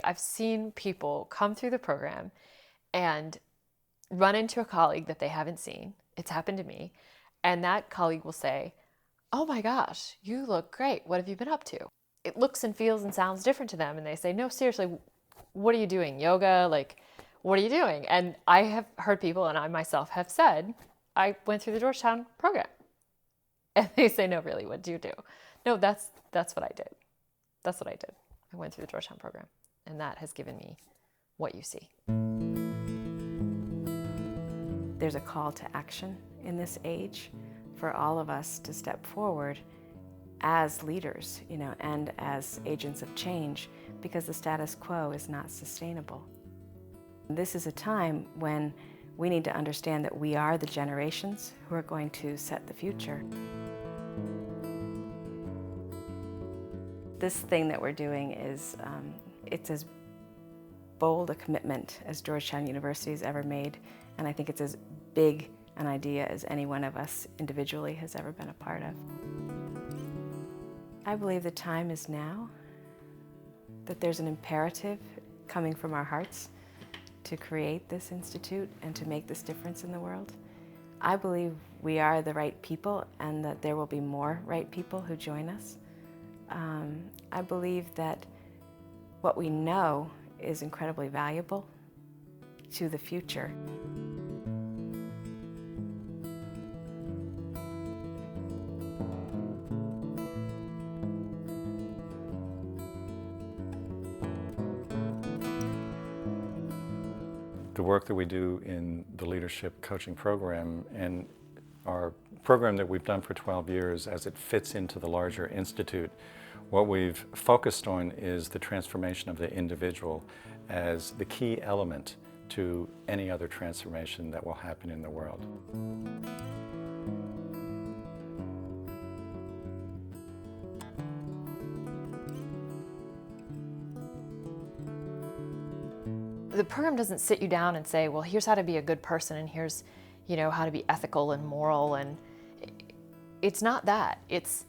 I've seen people come through the program and run into a colleague that they haven't seen. It's happened to me. And that colleague will say, "Oh my gosh, you look great. What have you been up to?" It looks and feels and sounds different to them. And they say, "No, seriously, what are you doing? Yoga? Like, what are you doing?" And I have heard people, and I myself have said, "I went through the Georgetown program." And they say, "No, really, what do you do?" No, that's what I did. That's what I did. I went through the Georgetown program, and that has given me what you see. There's a call to action in this age for all of us to step forward as leaders, and as agents of change, because the status quo is not sustainable. This is a time when we need to understand that we are the generations who are going to set the future. This thing that we're doing is, it's as bold a commitment as Georgetown University has ever made, and I think it's as big an idea as any one of us individually has ever been a part of. I believe the time is now, that there's an imperative coming from our hearts to create this institute and to make this difference in the world. I believe we are the right people and that there will be more right people who join us. I believe that what we know is incredibly valuable to the future. The work that we do in the leadership coaching program and our program that we've done for 12 years as it fits into the larger institute, what we've focused on is the transformation of the individual as the key element to any other transformation that will happen in the world. The program doesn't sit you down and say, well, here's how to be a good person and here's, how to be ethical and moral, and it's not that. It's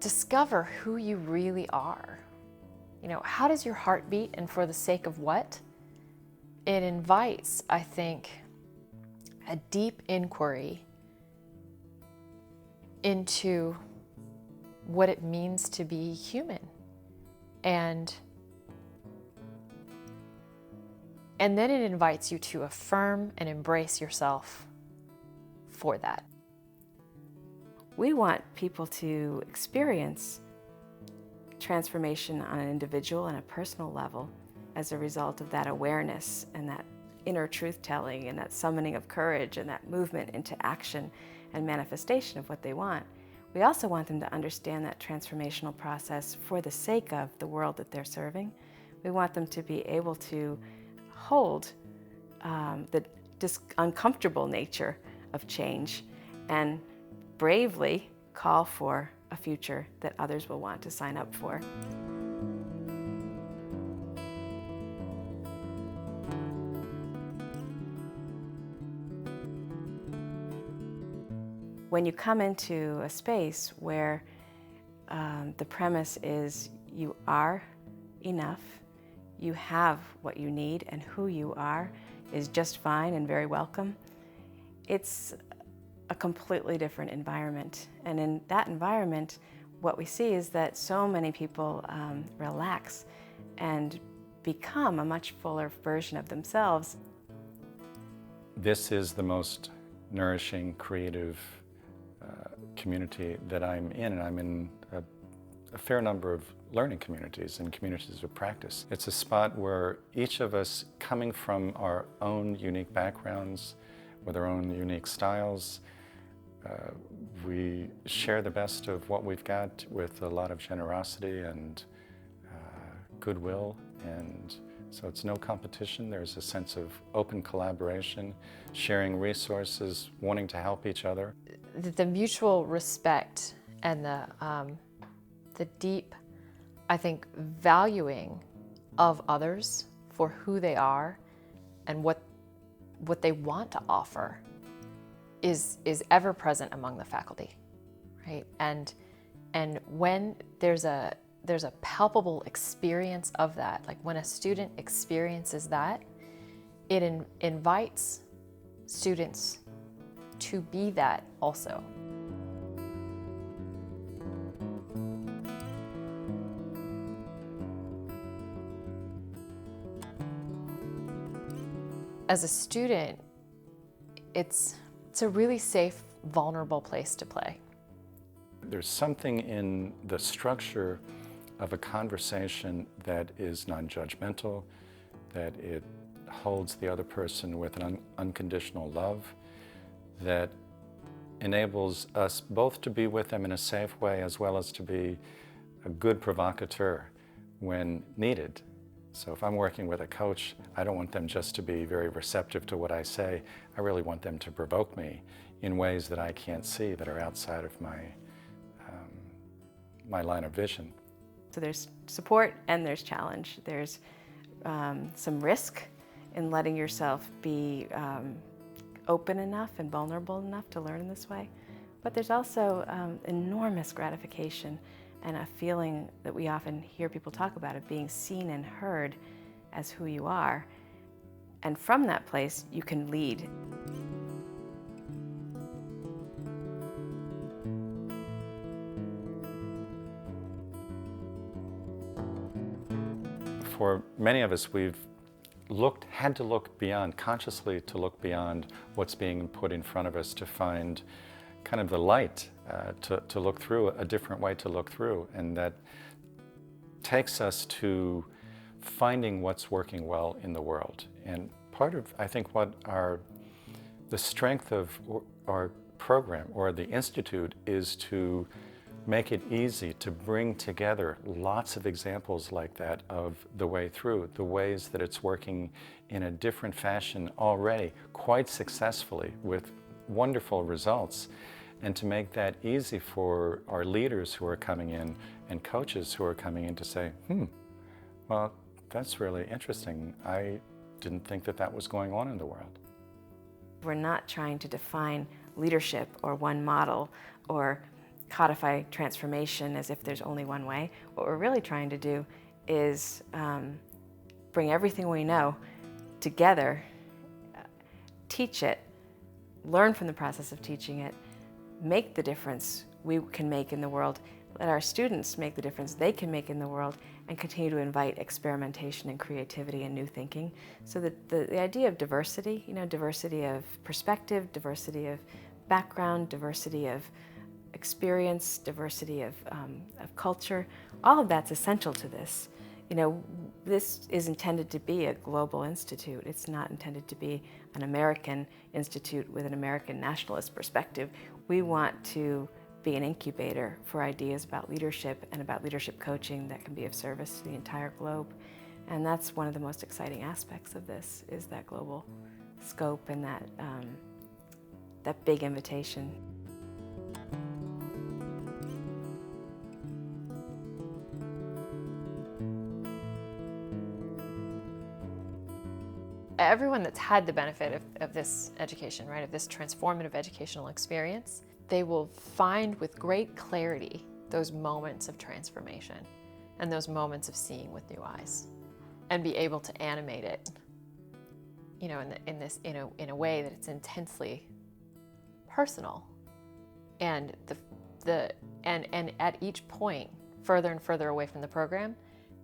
discover who you really are. How does your heart beat and for the sake of what? It invites, I think, a deep inquiry into what it means to be human. And then it invites you to affirm and embrace yourself for that. We want people to experience transformation on an individual and a personal level as a result of that awareness and that inner truth-telling and that summoning of courage and that movement into action and manifestation of what they want. We also want them to understand that transformational process for the sake of the world that they're serving. We want them to be able to hold the uncomfortable nature of change and bravely call for a future that others will want to sign up for. When you come into a space where the premise is you are enough, you have what you need, and who you are is just fine and very welcome, it's a completely different environment. And in that environment, what we see is that so many people relax and become a much fuller version of themselves. This is the most nourishing, creative community that I'm in, and I'm in a fair number of learning communities and communities of practice. It's a spot where each of us, coming from our own unique backgrounds, with our own unique styles, we share the best of what we've got with a lot of generosity and goodwill, and so it's no competition. There's a sense of open collaboration, sharing resources, wanting to help each other. The mutual respect and the deep, I think, valuing of others for who they are and what they want to offer is ever present among the faculty, right? And when there's a there's a palpable experience of that. Like when a student experiences that, it invites students to be that also. As a student, it's a really safe, vulnerable place to play. There's something in the structure of a conversation that is non-judgmental, that it holds the other person with an unconditional love, that enables us both to be with them in a safe way as well as to be a good provocateur when needed. So if I'm working with a coach, I don't want them just to be very receptive to what I say. I really want them to provoke me in ways that I can't see, that are outside of my line of vision. So there's support and there's challenge. There's some risk in letting yourself be open enough and vulnerable enough to learn in this way. But there's also enormous gratification and a feeling that we often hear people talk about of being seen and heard as who you are. And from that place, you can lead. For many of us, we've had to look beyond, consciously to look beyond what's being put in front of us to find kind of the light, to look through, a different way to look through. And that takes us to finding what's working well in the world. And part of, I think, the strength of our program or the Institute is to make it easy to bring together lots of examples like that of the way through, the ways that it's working in a different fashion already, quite successfully with wonderful results, and to make that easy for our leaders who are coming in and coaches who are coming in to say, well, that's really interesting. I didn't think that that was going on in the world. We're not trying to define leadership or one model or codify transformation as if there's only one way. What we're really trying to do is bring everything we know together, teach it, learn from the process of teaching it, make the difference we can make in the world, let our students make the difference they can make in the world, and continue to invite experimentation and creativity and new thinking. So that the idea of diversity, diversity of perspective, diversity of background, diversity of experience, diversity of culture, all of that's essential to this. This is intended to be a global institute. It's not intended to be an American institute with an American nationalist perspective. We want to be an incubator for ideas about leadership and about leadership coaching that can be of service to the entire globe. And that's one of the most exciting aspects of this, is that global scope and that big invitation. Everyone that's had the benefit of this education, right, of this transformative educational experience, they will find with great clarity those moments of transformation and those moments of seeing with new eyes, and be able to animate it, in a way that it's intensely personal, and and at each point, further and further away from the program,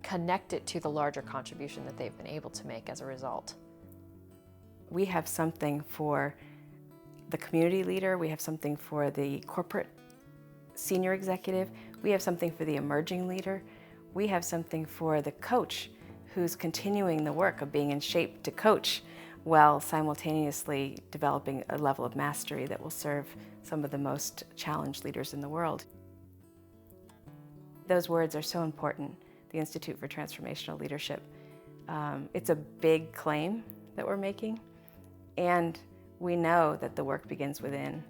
connect it to the larger contribution that they've been able to make as a result. We have something for the community leader, we have something for the corporate senior executive, we have something for the emerging leader, we have something for the coach who's continuing the work of being in shape to coach while simultaneously developing a level of mastery that will serve some of the most challenged leaders in the world. Those words are so important, the Institute for Transformational Leadership. It's a big claim that we're making. And we know that the work begins within,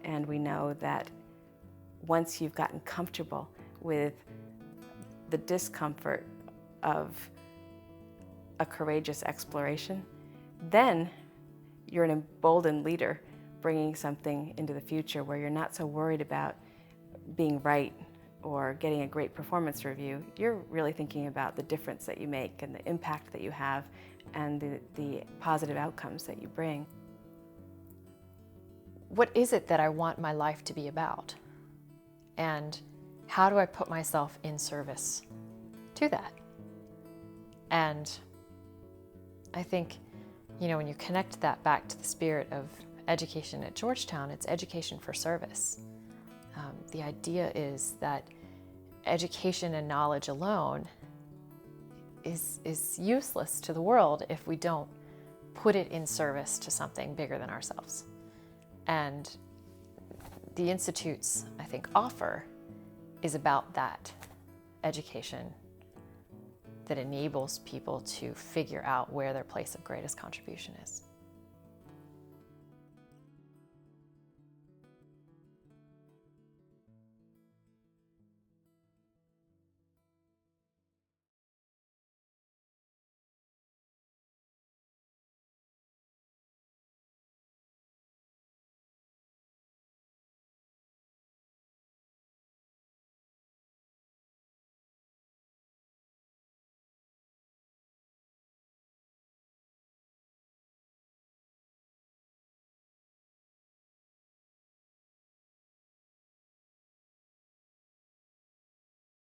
and we know that once you've gotten comfortable with the discomfort of a courageous exploration, then you're an emboldened leader bringing something into the future where you're not so worried about being right or getting a great performance review, you're really thinking about the difference that you make and the impact that you have and the positive outcomes that you bring. What is it that I want my life to be about? And how do I put myself in service to that? And I think, when you connect that back to the spirit of education at Georgetown, it's education for service. The idea is that education and knowledge alone is useless to the world if we don't put it in service to something bigger than ourselves. And the institutes, I think, offer is about that education that enables people to figure out where their place of greatest contribution is.